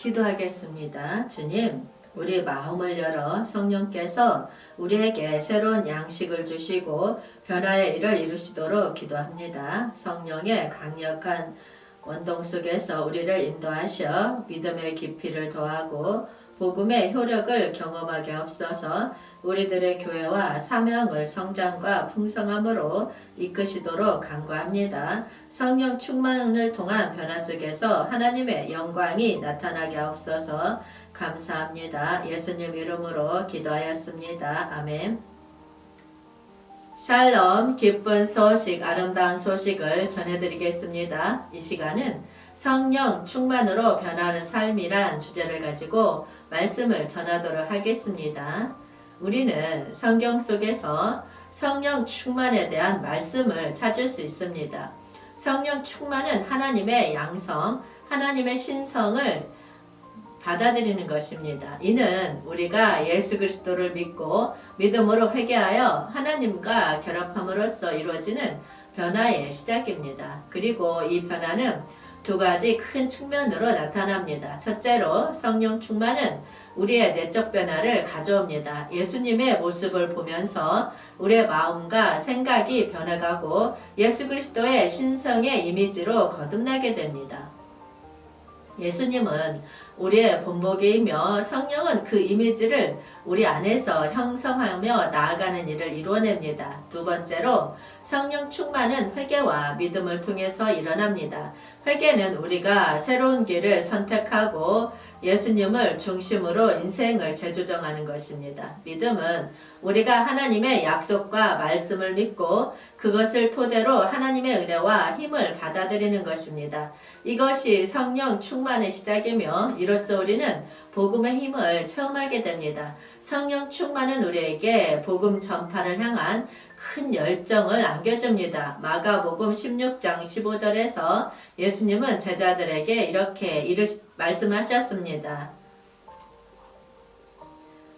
기도하겠습니다. 주님, 우리 마음을 열어 성령께서 우리에게 새로운 양식을 주시고 변화의 일을 이루시도록 기도합니다. 성령의 강력한 원동 속에서 우리를 인도하셔 믿음의 깊이를 더하고 복음의 효력을 경험하게 없어서 우리들의 교회와 사명을 성장과 풍성함으로 이끄시도록 간구합니다. 성령 충만을 통한 변화 속에서 하나님의 영광이 나타나게 없어서 감사합니다. 예수님 이름으로 기도하였습니다. 아멘. 샬롬, 기쁜 소식, 아름다운 소식을 전해드리겠습니다. 이 시간은 성령 충만으로 변하는 삶이란 주제를 가지고 말씀을 전하도록 하겠습니다. 우리는 성경 속에서 성령 충만에 대한 말씀을 찾을 수 있습니다. 성령 충만은 하나님의 양성, 하나님의 신성을 받아들이는 것입니다. 이는 우리가 예수 그리스도를 믿고 믿음으로 회개하여 하나님과 결합함으로써 이루어지는 변화의 시작입니다. 그리고 이 변화는 두 가지 큰 측면으로 나타납니다. 첫째로 성령 충만은 우리의 내적 변화를 가져옵니다. 예수님의 모습을 보면서 우리의 마음과 생각이 변해가고 예수 그리스도의 신성의 이미지로 거듭나게 됩니다. 예수님은 우리의 본보기이며 성령은 그 이미지를 우리 안에서 형성하며 나아가는 일을 이루어냅니다. 두 번째로 성령 충만은 회개와 믿음을 통해서 일어납니다. 회개는 우리가 새로운 길을 선택하고 예수님을 중심으로 인생을 재조정하는 것입니다. 믿음은 우리가 하나님의 약속과 말씀을 믿고 그것을 토대로 하나님의 은혜와 힘을 받아들이는 것입니다. 이것이 성령 충만의 시작이며 이로써 우리는 복음의 힘을 체험하게 됩니다. 성령 충만은 우리에게 복음 전파를 향한 큰 열정을 안겨줍니다. 마가복음 16장 15절에서 예수님은 제자들에게 이렇게 말씀하셨습니다.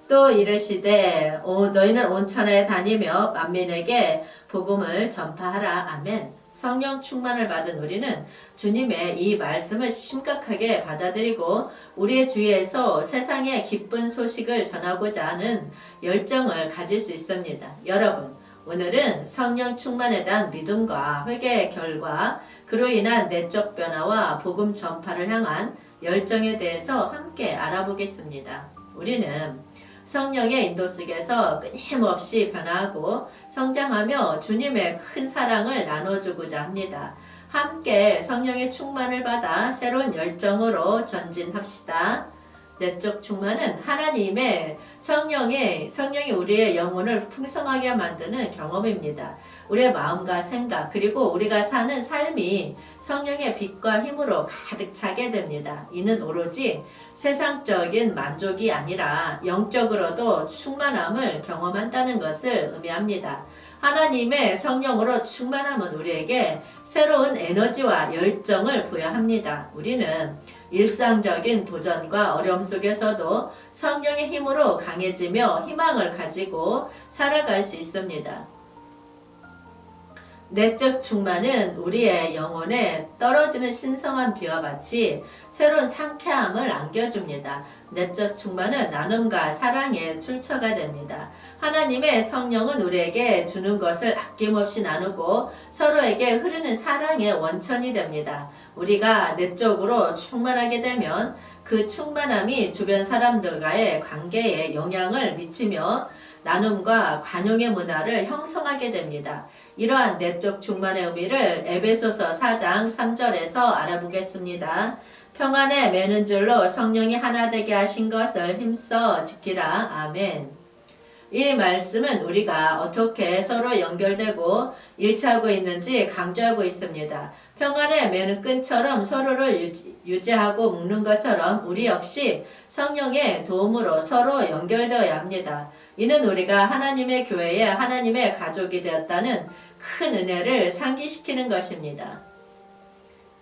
또 이르시되 너희는 온 천하에 다니며 만민에게 복음을 전파하라. 아멘. 성령 충만을 받은 우리는 주님의 이 말씀을 심각하게 받아들이고 우리의 주위에서 세상의 기쁜 소식을 전하고자 하는 열정을 가질 수 있습니다. 여러분, 오늘은 성령 충만에 대한 믿음과 회개의 결과, 그로 인한 내적 변화와 복음 전파를 향한 열정에 대해서 함께 알아보겠습니다. 우리는 성령의 인도 속에서 끊임없이 변화하고 성장하며 주님의 큰 사랑을 나눠주고자 합니다. 함께 성령의 충만을 받아 새로운 열정으로 전진합시다. 내적 충만은 하나님의 성령이 우리의 영혼을 풍성하게 만드는 경험입니다. 우리의 마음과 생각 그리고 우리가 사는 삶이 성령의 빛과 힘으로 가득 차게 됩니다. 이는 오로지 세상적인 만족이 아니라 영적으로도 충만함을 경험한다는 것을 의미합니다. 하나님의 성령으로 충만함은 우리에게 새로운 에너지와 열정을 부여합니다. 우리는 일상적인 도전과 어려움 속에서도 성령의 힘으로 강해지며 희망을 가지고 살아갈 수 있습니다. 내적 충만은 우리의 영혼에 떨어지는 신성한 비와 같이 새로운 상쾌함을 안겨줍니다. 내적 충만은 나눔과 사랑의 출처가 됩니다. 하나님의 성령은 우리에게 주는 것을 아낌없이 나누고 서로에게 흐르는 사랑의 원천이 됩니다. 우리가 내적으로 충만하게 되면 그 충만함이 주변 사람들과의 관계에 영향을 미치며 나눔과 관용의 문화를 형성하게 됩니다. 이러한 내적 충만의 의미를 에베소서 4장 3절에서 알아보겠습니다. 평안에 매는 줄로 성령이 하나 되게 하신 것을 힘써 지키라. 아멘. 이 말씀은 우리가 어떻게 서로 연결되고 일치하고 있는지 강조하고 있습니다. 평안에 매는 끈처럼 서로를 유지하고 묶는 것처럼 우리 역시 성령의 도움으로 서로 연결되어야 합니다. 이는 우리가 하나님의 교회에 하나님의 가족이 되었다는 큰 은혜를 상기시키는 것입니다.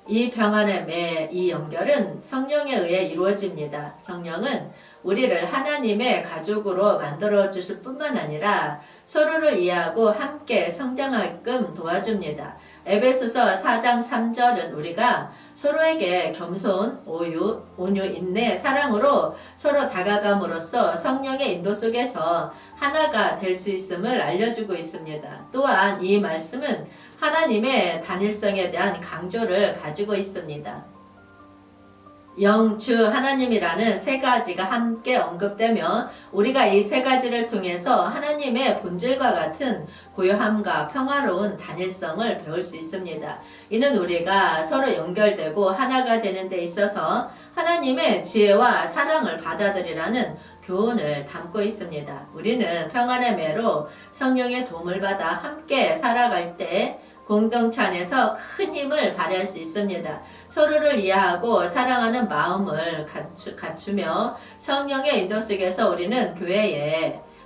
이 평안의 매, 이 연결은 성령에 의해 이루어집니다. 성령은 우리를 하나님의 가족으로 만들어 주실 뿐만 아니라 서로를 이해하고 함께 성장하게끔 도와줍니다. 에베소서 4장 3절은 우리가 서로에게 겸손, 온유, 인내, 사랑으로 서로 다가감으로써 성령의 인도 속에서 하나가 될 수 있음을 알려주고 있습니다. 또한 이 말씀은 하나님의 단일성에 대한 강조를 가지고 있습니다. 영주 하나님이라는 세 가지가 함께 언급되며 우리가 이 세 가지를 통해서 하나님의 본질과 같은 고요함과 평화로운 단일성을 배울 수 있습니다. 이는 우리가 서로 연결되고 하나가 되는 데 있어서 하나님의 지혜와 사랑을 받아들이라는 교훈을 담고 있습니다. 우리는 평안의 매로 성령의 도움을 받아 함께 살아갈 때 공동체 안에서 큰 힘을 발휘할 수 있습니다. 서로를 이해하고 사랑하는 마음을 갖추며 성령의 인도 속에서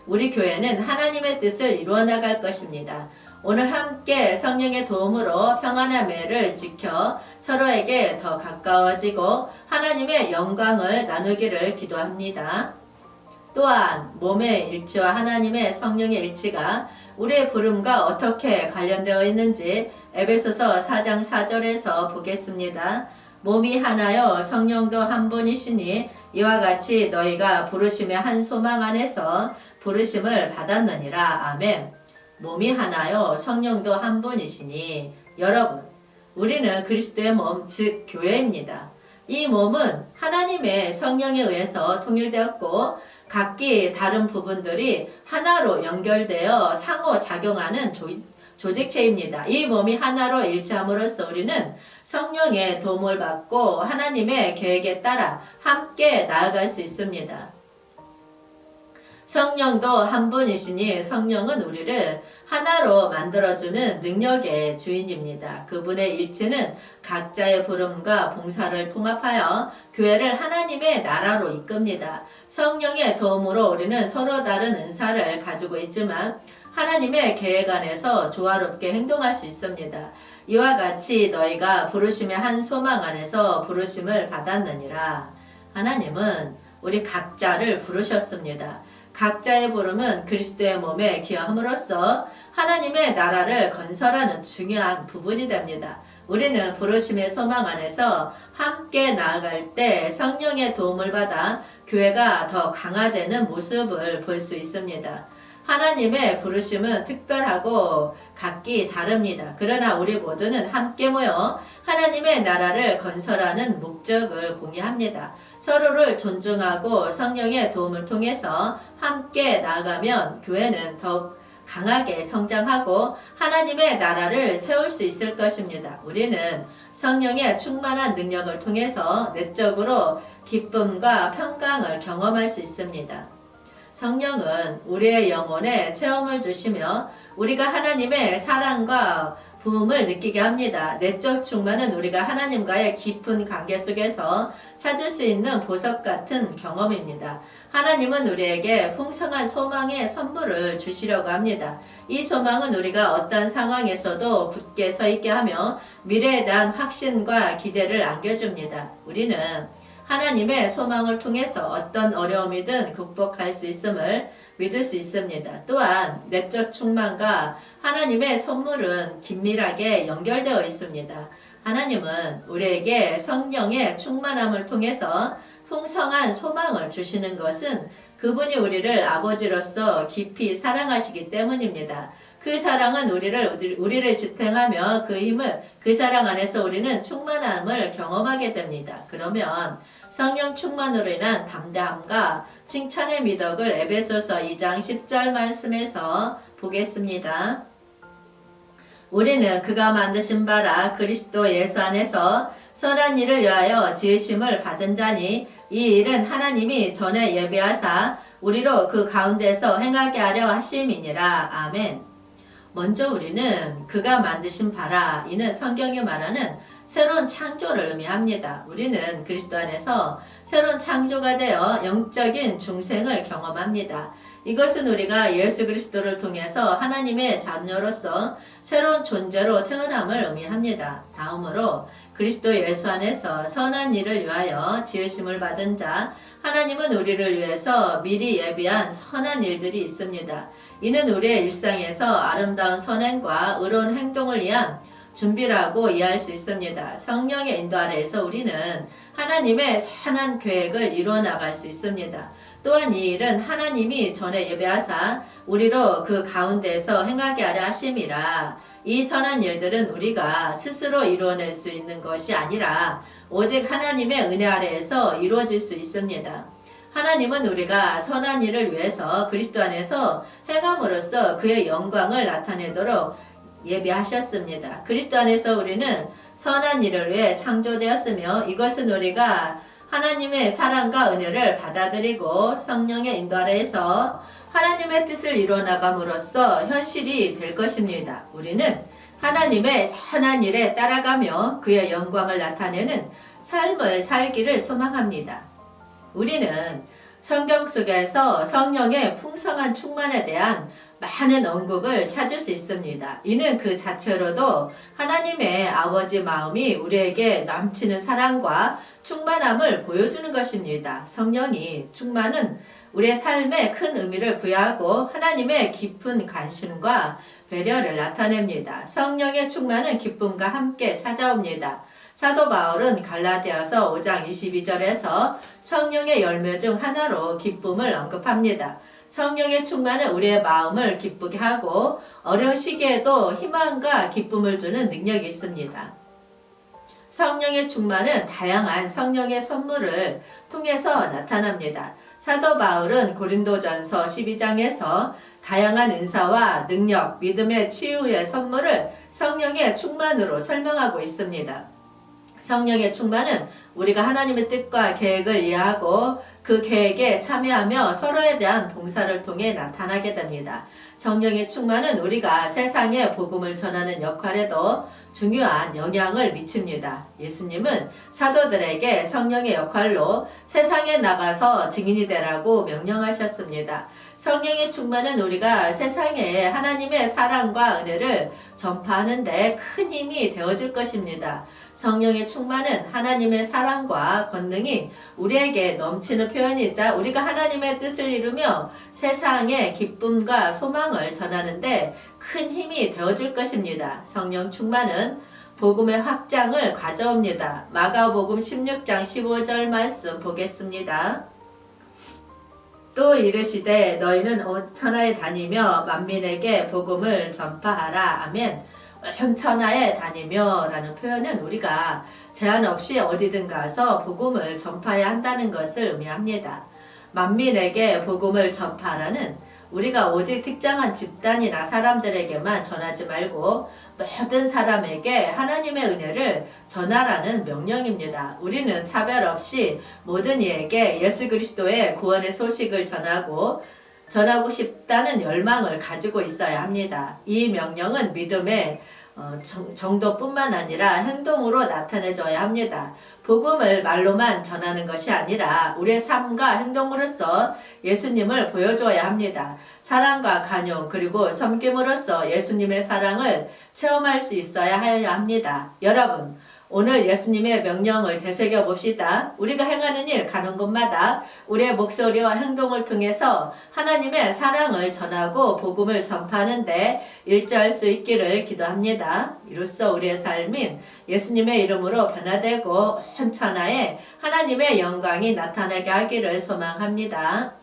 우리 교회는 하나님의 뜻을 이루어 나갈 것입니다. 오늘 함께 성령의 도움으로 평안의 매를 지켜 서로에게 더 가까워지고 하나님의 영광을 나누기를 기도합니다. 또한 몸의 일치와 하나님의 성령의 일치가 우리의 부름과 어떻게 관련되어 있는지 에베소서 4장 4절에서 보겠습니다. 몸이 하나요 성령도 한 분이시니 이와 같이 너희가 부르심의 한 소망 안에서 부르심을 받았느니라. 아멘. 몸이 하나요 성령도 한 분이시니 여러분, 우리는 그리스도의 몸, 즉 교회입니다. 이 몸은 하나님의 성령에 의해서 통일되었고 각기 다른 부분들이 하나로 연결되어 상호작용하는 조직체입니다. 이 몸이 하나로 일치함으로써 우리는 성령의 도움을 받고 하나님의 계획에 따라 함께 나아갈 수 있습니다. 성령도 한 분이시니 성령은 우리를 하나로 만들어주는 능력의 주인입니다. 그분의 일치는 각자의 부름과 봉사를 통합하여 교회를 하나님의 나라로 이끕니다. 성령의 도움으로 우리는 서로 다른 은사를 가지고 있지만 하나님의 계획 안에서 조화롭게 행동할 수 있습니다. 이와 같이 너희가 부르심의 한 소망 안에서 부르심을 받았느니라. 하나님은 우리 각자를 부르셨습니다. 각자의 부름은 그리스도의 몸에 기여함으로써 하나님의 나라를 건설하는 중요한 부분이 됩니다. 우리는 부르심의 소망 안에서 함께 나아갈 때 성령의 도움을 받아 교회가 더 강화되는 모습을 볼 수 있습니다. 하나님의 부르심은 특별하고 각기 다릅니다. 그러나 우리 모두는 함께 모여 하나님의 나라를 건설하는 목적을 공유합니다. 서로를 존중하고 성령의 도움을 통해서 함께 나아가면 교회는 더욱 강하게 성장하고 하나님의 나라를 세울 수 있을 것입니다. 우리는 성령의 충만한 능력을 통해서 내적으로 기쁨과 평강을 경험할 수 있습니다. 성령은 우리의 영혼에 체험을 주시며 우리가 하나님의 사랑과 부음을 느끼게 합니다. 내적 충만은 우리가 하나님과의 깊은 관계 속에서 찾을 수 있는 보석 같은 경험입니다. 하나님은 우리에게 풍성한 소망의 선물을 주시려고 합니다. 이 소망은 우리가 어떤 상황에서도 굳게 서 있게 하며 미래에 대한 확신과 기대를 안겨줍니다. 우리는 하나님의 소망을 통해서 어떤 어려움이든 극복할 수 있음을 믿을 수 있습니다. 또한 내적 충만과 하나님의 선물은 긴밀하게 연결되어 있습니다. 하나님은 우리에게 성령의 충만함을 통해서 풍성한 소망을 주시는 것은 그분이 우리를 아버지로서 깊이 사랑하시기 때문입니다. 그 사랑은 우리를 지탱하며 그 사랑 안에서 우리는 충만함을 경험하게 됩니다. 그러면 성령 충만으로 인한 담대함과 칭찬의 미덕을 에베소서 2장 10절 말씀에서 보겠습니다. 우리는 그가 만드신 바라 그리스도 예수 안에서 선한 일을 위하여 지으심을 받은 자니 이 일은 하나님이 전에 예비하사 우리로 그 가운데서 행하게 하려 하심이니라. 아멘. 먼저 우리는 그가 만드신 바라, 이는 성경이 말하는 새로운 창조를 의미합니다. 우리는 그리스도 안에서 새로운 창조가 되어 영적인 중생을 경험합니다. 이것은 우리가 예수 그리스도를 통해서 하나님의 자녀로서 새로운 존재로 태어남을 의미합니다. 다음으로 그리스도 예수 안에서 선한 일을 위하여 지으심을 받은 자, 하나님은 우리를 위해서 미리 예비한 선한 일들이 있습니다. 이는 우리의 일상에서 아름다운 선행과 의로운 행동을 위한 준비라고 이해할 수 있습니다. 성령의 인도 아래에서 우리는 하나님의 선한 계획을 이루어 나갈 수 있습니다. 또한 이 일은 하나님이 전에 예배하사 우리로 그 가운데서 행하게 하려 하심이라. 이 선한 일들은 우리가 스스로 이루어낼 수 있는 것이 아니라 오직 하나님의 은혜 아래에서 이루어질 수 있습니다. 하나님은 우리가 선한 일을 위해서 그리스도 안에서 행함으로써 그의 영광을 나타내도록 예비하셨습니다. 그리스도 안에서 우리는 선한 일을 위해 창조되었으며 이것은 우리가 하나님의 사랑과 은혜를 받아들이고 성령의 인도 아래에서 하나님의 뜻을 이루어나감으로써 현실이 될 것입니다. 우리는 하나님의 선한 일에 따라가며 그의 영광을 나타내는 삶을 살기를 소망합니다. 우리는 성경 속에서 성령의 풍성한 충만에 대한 많은 언급을 찾을 수 있습니다. 이는 그 자체로도 하나님의 아버지 마음이 우리에게 넘치는 사랑과 충만함을 보여주는 것입니다. 성령이 충만은 우리의 삶에 큰 의미를 부여하고 하나님의 깊은 관심과 배려를 나타냅니다. 성령의 충만은 기쁨과 함께 찾아옵니다. 사도 바울은 갈라디아서 5장 22절에서 성령의 열매 중 하나로 기쁨을 언급합니다. 성령의 충만은 우리의 마음을 기쁘게 하고 어려운 시기에도 희망과 기쁨을 주는 능력이 있습니다. 성령의 충만은 다양한 성령의 선물을 통해서 나타납니다. 사도 바울은 고린도전서 12장에서 다양한 은사와 능력, 믿음의 치유의 선물을 성령의 충만으로 설명하고 있습니다. 성령의 충만은 우리가 하나님의 뜻과 계획을 이해하고 그 계획에 참여하며 서로에 대한 봉사를 통해 나타나게 됩니다. 성령의 충만은 우리가 세상에 복음을 전하는 역할에도 중요한 영향을 미칩니다. 예수님은 사도들에게 성령의 역할로 세상에 나가서 증인이 되라고 명령하셨습니다. 성령의 충만은 우리가 세상에 하나님의 사랑과 은혜를 전파하는 데 큰 힘이 되어줄 것입니다. 성령의 충만은 하나님의 사랑과 권능이 우리에게 넘치는 표현이자 우리가 하나님의 뜻을 이루며 세상에 기쁨과 소망을 전하는데 큰 힘이 되어줄 것입니다. 성령 충만은 복음의 확장을 가져옵니다. 마가복음 16장 15절 말씀 보겠습니다. 또 이르시되 너희는 온 천하에 다니며 만민에게 복음을 전파하라. 아멘. 온 천하에 다니며 라는 표현은 우리가 제한 없이 어디든 가서 복음을 전파해야 한다는 것을 의미합니다. 만민에게 복음을 전파하라는 우리가 오직 특정한 집단이나 사람들에게만 전하지 말고 모든 사람에게 하나님의 은혜를 전하라는 명령입니다. 우리는 차별 없이 모든 이에게 예수 그리스도의 구원의 소식을 전하고 싶다는 열망을 가지고 있어야 합니다. 이 명령은 믿음의 정도뿐만 아니라 행동으로 나타내줘야 합니다. 복음을 말로만 전하는 것이 아니라 우리의 삶과 행동으로서 예수님을 보여줘야 합니다. 사랑과 간용 그리고 섬김으로써 예수님의 사랑을 체험할 수 있어야 합니다. 여러분, 오늘 예수님의 명령을 되새겨 봅시다. 우리가 행하는 일 가는 곳마다 우리의 목소리와 행동을 통해서 하나님의 사랑을 전하고 복음을 전파하는 데 일조할 수 있기를 기도합니다. 이로써 우리의 삶인 예수님의 이름으로 변화되고 온 천하에 하나님의 영광이 나타나게 하기를 소망합니다.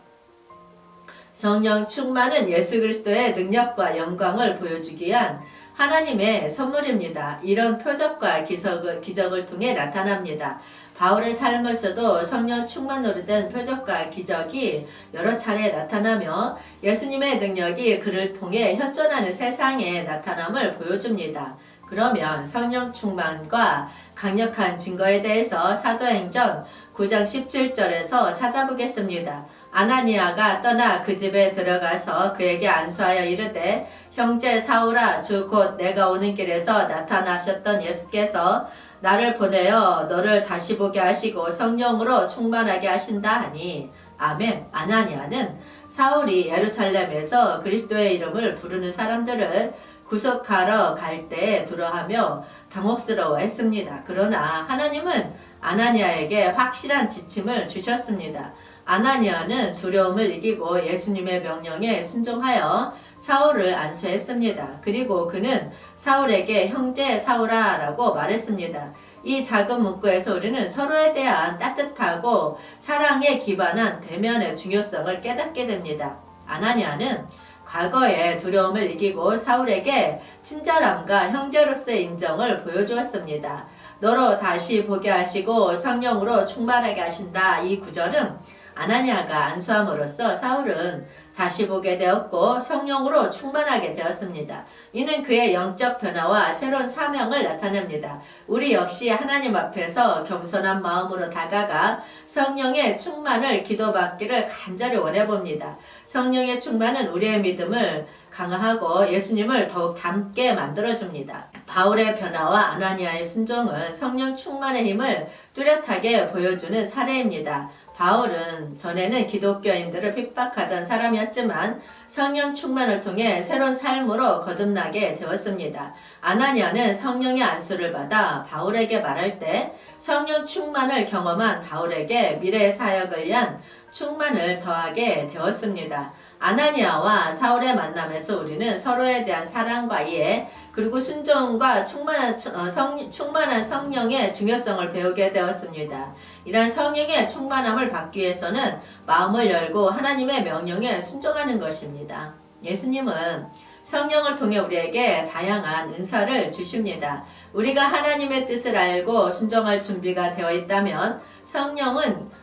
성령 충만은 예수 그리스도의 능력과 영광을 보여주기 위한 하나님의 선물입니다. 이런 표적과 기적을 통해 나타납니다. 바울의 삶에서도 성령 충만으로 된 표적과 기적이 여러 차례 나타나며 예수님의 능력이 그를 통해 현존하는 세상에 나타남을 보여줍니다. 그러면 성령 충만과 강력한 증거에 대해서 사도행전 9장 17절에서 찾아보겠습니다. 아나니아가 떠나 그 집에 들어가서 그에게 안수하여 이르되 형제 사울아, 주 곧 내가 오는 길에서 나타나셨던 예수께서 나를 보내어 너를 다시 보게 하시고 성령으로 충만하게 하신다 하니 아멘. 아나니아는 사울이 예루살렘에서 그리스도의 이름을 부르는 사람들을 구속하러 갈 때 두려워하며 당혹스러워했습니다. 그러나 하나님은 아나니아에게 확실한 지침을 주셨습니다. 아나니아는 두려움을 이기고 예수님의 명령에 순종하여 사울을 안수했습니다. 그리고 그는 사울에게 형제 사울아 라고 말했습니다. 이 작은 문구에서 우리는 서로에 대한 따뜻하고 사랑에 기반한 대면의 중요성을 깨닫게 됩니다. 아나니아는 과거의 두려움을 이기고 사울에게 친절함과 형제로서의 인정을 보여주었습니다. 너로 다시 보게 하시고 성령으로 충만하게 하신다. 이 구절은 아나니아가 안수함으로써 사울은 다시 보게 되었고 성령으로 충만하게 되었습니다. 이는 그의 영적 변화와 새로운 사명을 나타냅니다. 우리 역시 하나님 앞에서 겸손한 마음으로 다가가 성령의 충만을 기도받기를 간절히 원해봅니다. 성령의 충만은 우리의 믿음을 강화하고 예수님을 더욱 닮게 만들어줍니다. 바울의 변화와 아나니아의 순종은 성령 충만의 힘을 뚜렷하게 보여주는 사례입니다. 바울은 전에는 기독교인들을 핍박하던 사람이었지만 성령 충만을 통해 새로운 삶으로 거듭나게 되었습니다. 아나니아는 성령의 안수를 받아 바울에게 말할 때 성령 충만을 경험한 바울에게 미래의 사역을 위한 충만을 더하게 되었습니다. 아나니아와 사울의 만남에서 우리는 서로에 대한 사랑과 이해 그리고 순종과 충만한 성령의 중요성을 배우게 되었습니다. 이러한 성령의 충만함을 받기 위해서는 마음을 열고 하나님의 명령에 순종하는 것입니다. 예수님은 성령을 통해 우리에게 다양한 은사를 주십니다. 우리가 하나님의 뜻을 알고 순종할 준비가 되어 있다면 성령은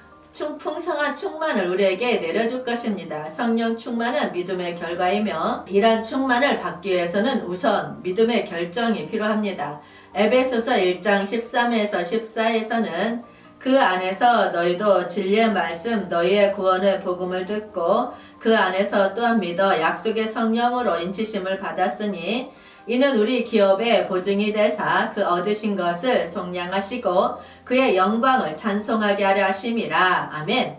풍성한 충만을 우리에게 내려줄 것입니다. 성령 충만은 믿음의 결과이며 이러한 충만을 받기 위해서는 우선 믿음의 결정이 필요합니다. 에베소서 1장 13에서 14에서는 그 안에서 너희도 진리의 말씀 너희의 구원의 복음을 듣고 그 안에서 또한 믿어 약속의 성령으로 인치심을 받았으니 이는 우리 기업의 보증이 되사 그 얻으신 것을 속량하시고 그의 영광을 찬송하게 하려 하심이라. 아멘.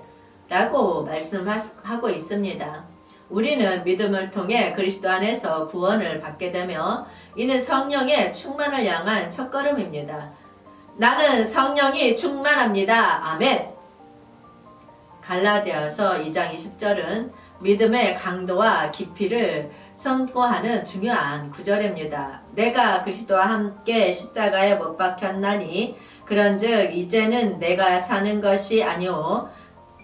라고 말씀하고 있습니다. 우리는 믿음을 통해 그리스도 안에서 구원을 받게 되며 이는 성령의 충만을 향한 첫걸음입니다. 나는 성령이 충만합니다. 아멘. 갈라디아서 2장 20절은 믿음의 강도와 깊이를 선고하는 중요한 구절입니다. 내가 그리스도와 함께 십자가에 못 박혔나니 그런즉 이제는 내가 사는 것이 아니오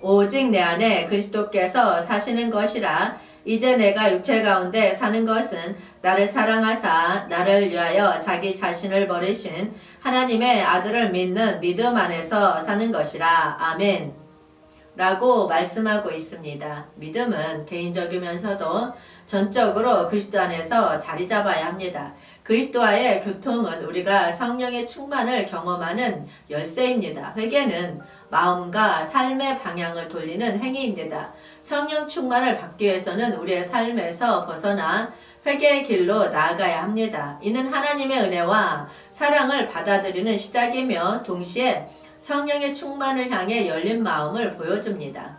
오직 내 안에 그리스도께서 사시는 것이라. 이제 내가 육체 가운데 사는 것은 나를 사랑하사 나를 위하여 자기 자신을 버리신 하나님의 아들을 믿는 믿음 안에서 사는 것이라. 아멘. 라고 말씀하고 있습니다. 믿음은 개인적이면서도 전적으로 그리스도 안에서 자리 잡아야 합니다. 그리스도와의 교통은 우리가 성령의 충만을 경험하는 열쇠입니다. 회개는 마음과 삶의 방향을 돌리는 행위입니다. 성령 충만을 받기 위해서는 우리의 삶에서 벗어나 회개의 길로 나아가야 합니다. 이는 하나님의 은혜와 사랑을 받아들이는 시작이며 동시에 성령의 충만을 향해 열린 마음을 보여줍니다.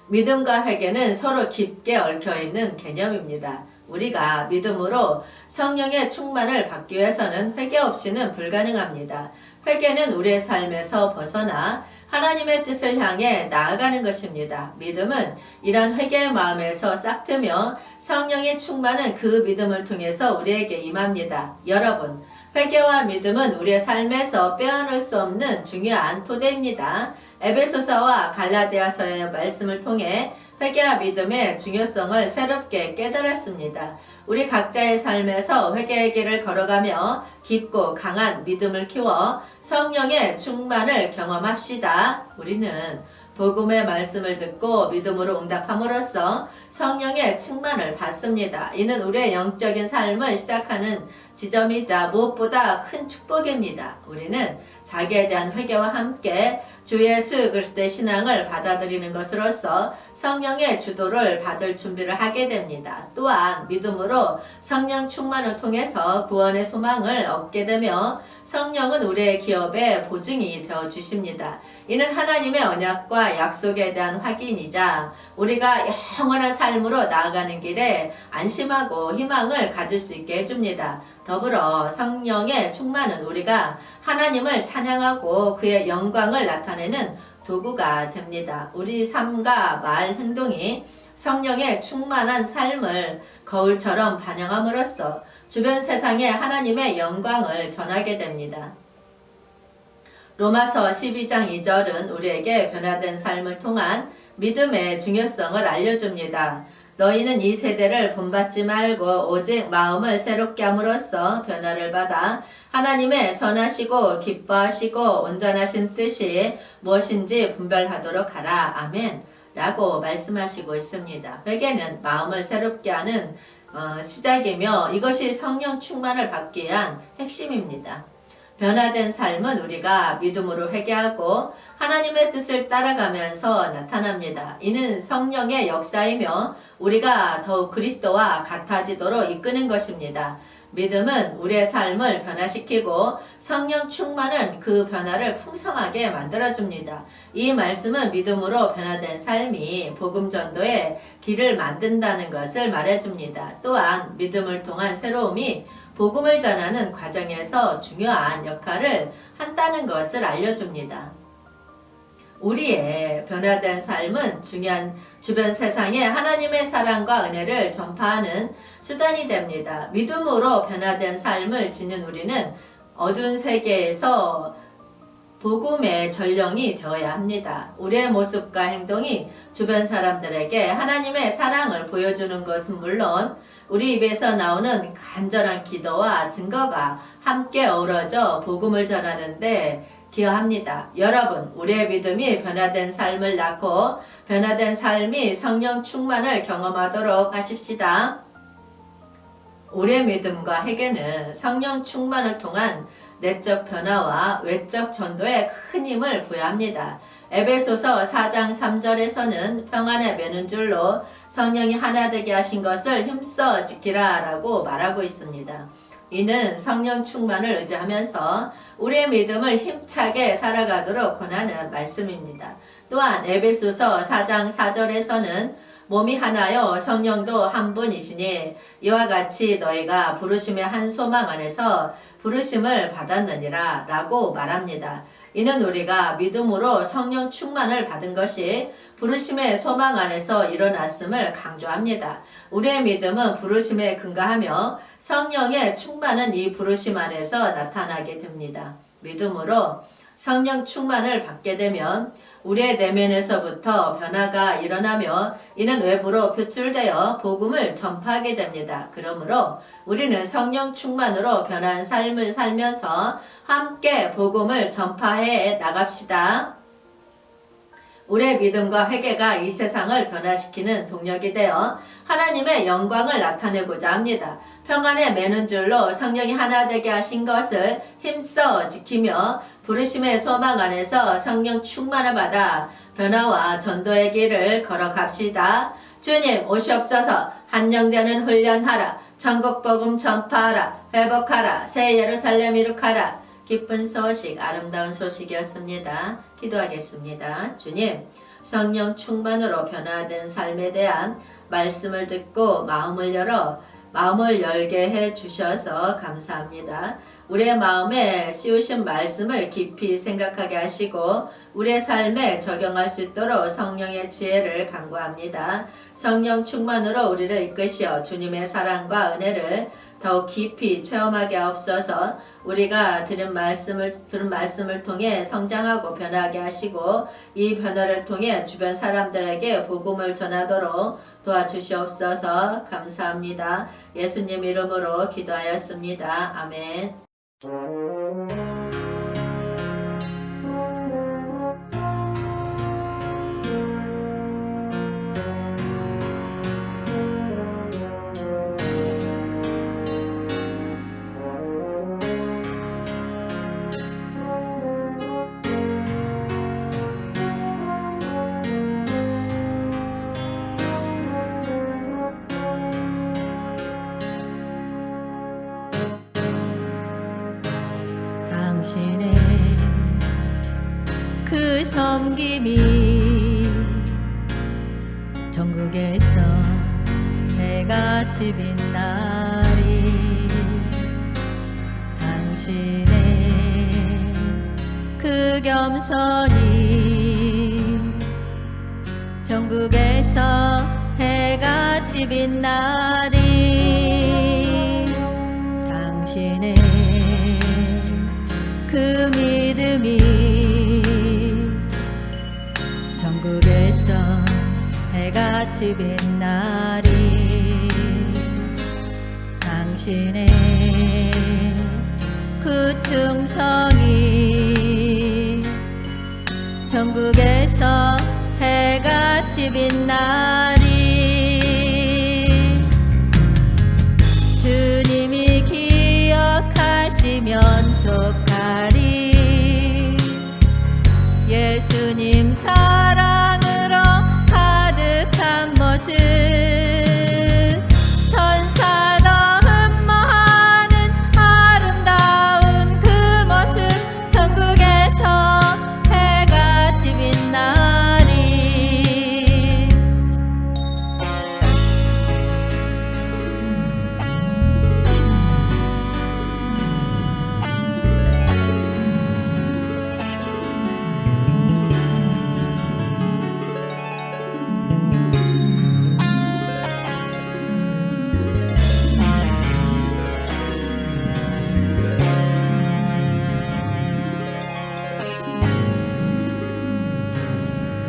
믿음과 회개는 서로 깊게 얽혀있는 개념입니다. 우리가 믿음으로 성령의 충만을 받기 위해서는 회개 없이는 불가능합니다. 회개는 우리의 삶에서 벗어나 하나님의 뜻을 향해 나아가는 것입니다. 믿음은 이런 회개의 마음에서 싹트며 성령의 충만은 그 믿음을 통해서 우리에게 임합니다. 여러분, 회개와 믿음은 우리의 삶에서 빼어날 수 없는 중요한 토대입니다. 에베소서와 갈라디아서의 말씀을 통해 회개와 믿음의 중요성을 새롭게 깨달았습니다. 우리 각자의 삶에서 회개의 길을 걸어가며 깊고 강한 믿음을 키워 성령의 충만을 경험합시다. 우리는 복음의 말씀을 듣고 믿음으로 응답함으로써 성령의 충만을 받습니다. 이는 우리의 영적인 삶을 시작하는 지점이자 무엇보다 큰 축복입니다. 우리는 자기에 대한 회개와 함께 주 예수 그리스도의 신앙을 받아들이는 것으로서 성령의 주도를 받을 준비를 하게 됩니다. 또한 믿음으로 성령 충만을 통해서 구원의 소망을 얻게 되며 성령은 우리의 기업의 보증이 되어 주십니다. 이는 하나님의 언약과 약속에 대한 확인이자 우리가 영원한 삶으로 나아가는 길에 안심하고 희망을 가질 수 있게 해줍니다. 더불어 성령의 충만은 우리가 하나님을 찬양하고 그의 영광을 나타내는 도구가 됩니다. 우리 삶과 말, 행동이 성령의 충만한 삶을 거울처럼 반영함으로써 주변 세상에 하나님의 영광을 전하게 됩니다. 로마서 12장 2절은 우리에게 변화된 삶을 통한 믿음의 중요성을 알려줍니다. 너희는 이 세대를 본받지 말고 오직 마음을 새롭게 함으로써 변화를 받아 하나님의 선하시고 기뻐하시고 온전하신 뜻이 무엇인지 분별하도록 하라. 아멘. 라고 말씀하시고 있습니다. 회개는 마음을 새롭게 하는 시작이며 이것이 성령 충만을 받기 위한 핵심입니다. 변화된 삶은 우리가 믿음으로 회개하고 하나님의 뜻을 따라가면서 나타납니다. 이는 성령의 역사이며 우리가 더욱 그리스도와 같아지도록 이끄는 것입니다. 믿음은 우리의 삶을 변화시키고 성령 충만은 그 변화를 풍성하게 만들어줍니다. 이 말씀은 믿음으로 변화된 삶이 복음 전도의 길을 만든다는 것을 말해줍니다. 또한 믿음을 통한 새로움이 복음을 전하는 과정에서 중요한 역할을 한다는 것을 알려줍니다. 우리의 변화된 삶은 중요한 주변 세상에 하나님의 사랑과 은혜를 전파하는 수단이 됩니다. 믿음으로 변화된 삶을 지닌 우리는 어두운 세계에서 복음의 전령이 되어야 합니다. 우리의 모습과 행동이 주변 사람들에게 하나님의 사랑을 보여주는 것은 물론 우리 입에서 나오는 간절한 기도와 증거가 함께 어우러져 복음을 전하는데 기여합니다. 여러분, 우리의 믿음이 변화된 삶을 낳고 변화된 삶이 성령 충만을 경험하도록 하십시다. 우리의 믿음과 회개는 성령 충만을 통한 내적 변화와 외적 전도에 큰 힘을 부여합니다. 에베소서 4장 3절에서는 평안에 매는 줄로 성령이 하나 되게 하신 것을 힘써 지키라 라고 말하고 있습니다. 이는 성령 충만을 의지하면서 우리의 믿음을 힘차게 살아가도록 권하는 말씀입니다. 또한 에베소서 4장 4절에서는 몸이 하나요 성령도 한 분이시니 이와 같이 너희가 부르심의 한 소망 안에서 부르심을 받았느니라 라고 말합니다. 이는 우리가 믿음으로 성령 충만을 받은 것이 부르심의 소망 안에서 일어났음을 강조합니다. 우리의 믿음은 부르심에 근거하며 성령의 충만은 이 부르심 안에서 나타나게 됩니다. 믿음으로 성령 충만을 받게 되면 우리의 내면에서부터 변화가 일어나며 이는 외부로 표출되어 복음을 전파하게 됩니다. 그러므로 우리는 성령 충만으로 변한 삶을 살면서 함께 복음을 전파해 나갑시다. 우리의 믿음과 회개가 이 세상을 변화시키는 동력이 되어 하나님의 영광을 나타내고자 합니다. 평안에 매는 줄로 성령이 하나 되게 하신 것을 힘써 지키며 부르심의 소망 안에서 성령 충만을 받아 변화와 전도의 길을 걸어갑시다. 주님 오시옵소서. 한영되는 훈련하라. 천국 복음 전파하라. 회복하라. 새 예루살렘 이룩하라. 기쁜 소식, 아름다운 소식이었습니다. 기도하겠습니다. 주님, 성령 충만으로 변화된 삶에 대한 말씀을 듣고 마음을 열게 해 주셔서 감사합니다. 우리의 마음에 씌우신 말씀을 깊이 생각하게 하시고 우리의 삶에 적용할 수 있도록 성령의 지혜를 간구합니다. 성령 충만으로 우리를 이끄시어 주님의 사랑과 은혜를 더욱 깊이 체험하게 하옵소서. 우리가 들은 말씀을 통해 성장하고 변화하게 하시고 이 변화를 통해 주변 사람들에게 복음을 전하도록 도와주시옵소서. 감사합니다. 예수님 이름으로 기도하였습니다. 아멘. 당신의 그 섬김이 전국에서 해같이 빛나리. 당신의 그 겸손이 전국에서 해같이 빛나리. 당신의 그 믿음이 전국에서 해같이 빛나리. 당신의 그 충성이 전국에서 해같이 빛나리. 주님이 기억하시면 족하리. 예수님 사랑으로 가득한 모습, 천사도 흠모하는 아름다운 그 모습, 전국에서 해같이 빛나리.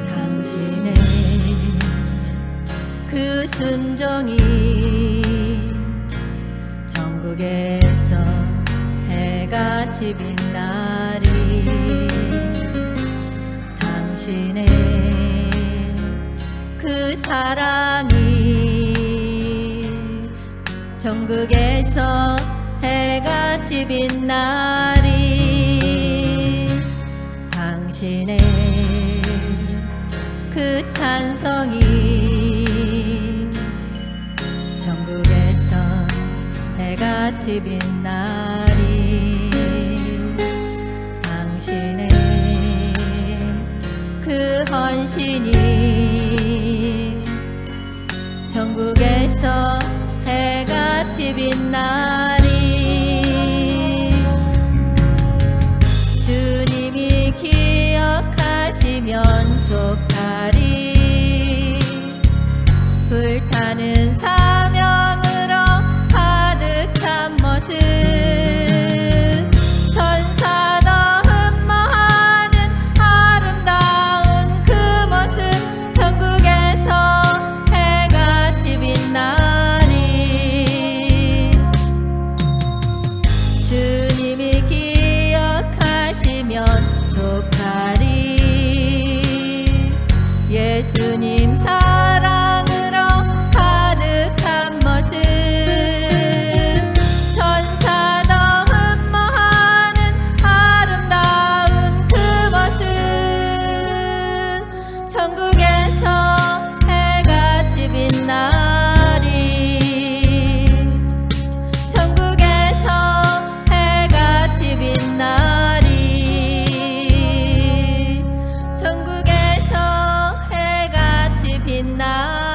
당신의 그 순종이 전국에서 해같이 빛나리. 당신의 그 사랑이 전국에서 해같이 빛나리. 당신의 그 찬송이 전국에서 해같이 빛나리. 당신의 그 헌신이 전국에서 해같이 빛나리. 주님이 기억하시면 족하리. 불타는 사명으로 가득 찬 모습, 천사도 흠모하는 아름다운 그 모습, 전국에서 해같이 빛나리. 주님이 기억하시면 족하리. 예수님 사랑으로 가득한 모습, 천사도 흠모하는 아름다운 그 모습, 전국에서 해같이 빛나리. 전국에서 해같이 빛나리. 전국에서 해같이 빛나리.